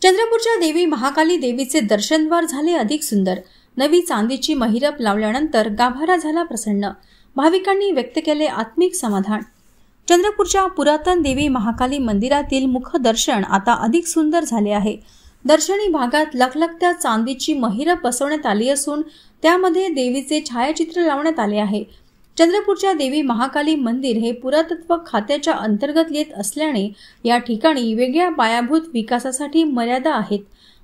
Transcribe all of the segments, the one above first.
चंद्रपूरच्या देवी महाकाली देवीचे दर्शनद्वार झाले अधिक सुंदर। नवी चांदीची महिरप लावल्यानंतर गाभारा झाला प्रसन्न। भाविकांनी व्यक्त केले आत्मिक समाधान। चंद्रपूरच्या पुरातन देवी महाकाली मंदिरातील मुखदर्शन आता अधिक सुंदर झाले आहे। दर्शनी भागात लखलखत्या चांदीची महिरप बसवण्यात आली असून त्यामध्ये देवीचे छायाचित्र लावण्यात आले आहे। चंद्रपूरच्या देवी महाकाली मंदिर हे पुरातत्व खात्याच्या अंतर्गत येत असल्याने या ठिकाणी वेगळ्या पायाभूत विकासासाठी मर्यादा आहेत।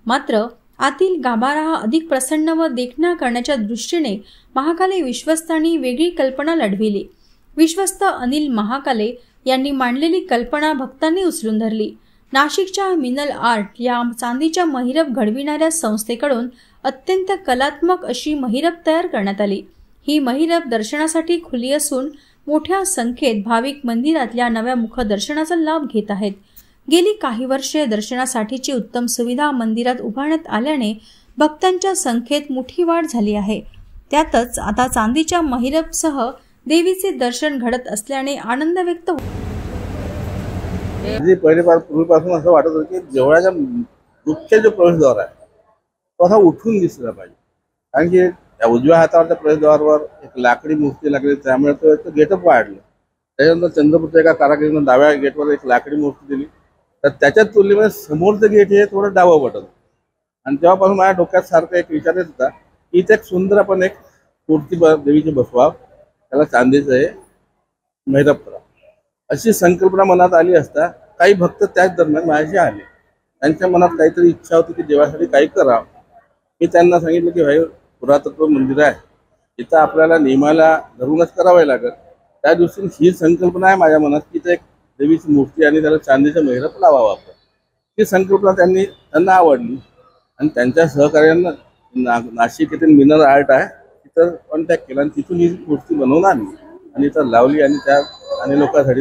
मात्र आतील गाभारा हा अधिक प्रसन्न व देखणा करण्याच्या दृष्टीने महाकाली विश्वस्तांनी वेगळी कल्पना लढविली। विश्वस्त अनिल महाकाले यांनी मांडलेली कल्पना भक्तांनी उचलून धरली। नाशिकच्या मिनल आर्ट या चांदीच्या महिरप घडविणाऱ्या संस्थेकडून अत्यंत कलात्मक अशी महिरप तयार करण्यात आली। ही महिरप दर्शनासाठी खुली असून मोठ्या संख्येत भाविक मंदिरातल्या नव्या मुखदर्शनाचा लाभ घेत आहेत। गेली काही वर्षे दर्शनासाठीची उत्तम सुविधा मंदिरात उभारण्यात आल्याने भक्तांच्या संख्येत मोठी वाढ झाली आहे। त्यातच आता चांदीच्या महिरपसह देवीचे दर्शन घडत असल्याने आनंद व्यक्त होतो। पूर्वीपासून असं वाटत होतं की देवळाच्या मुख्य जो प्रवेशद्वार आहे तो असा उठून दिसला पाहिजे, कारण की त्या उजव्या हातावरच्या प्रवेशद्वारावर एक लाकडी मूर्ती लागली, त्यामुळे तो गेटअप वाढलं। त्याच्यानंतर चंद्रपूरच्या एका कारागिरीनं डाव्या गेटवर एक लाकडी मूर्ती दिली, तर त्याच्या तुलनेमध्ये समोरचं गेट हे थोडं डावं बटन। आणि तेव्हापासून माझ्या डोक्यात सारखा एक विचार येत होता की इथे एक सुंदर आपण एक मूर्ती देवीची बसवाव, त्याला चांदीचं हे महिरप करा, अशी संकल्पना मनात आली असता काही भक्त त्याच दरम्यान माझ्याशी आले। त्यांच्या मनात काहीतरी इच्छा होती की देवासाठी काही करावं। मी त्यांना सांगितलं की भाई, पुरातत्व मंदिर आहे, इथं आपल्याला नियमाला धरूनच करावे लागेल। त्या दिवशी ही संकल्पना आहे माझ्या मनात की एक देवीची मूर्ती आणि त्याला चांदीचं महिरप लावावं आपण। ही संकल्पना त्यांना आवडली आणि त्यांच्या सहकार्यांना नाशिक येथील मिनल आर्ट आहे तिथं कॉन्टॅक्ट केला आणि तिथून ही मूर्ती बनवून आणली आणि इथं लावली आणि लोकांसाठी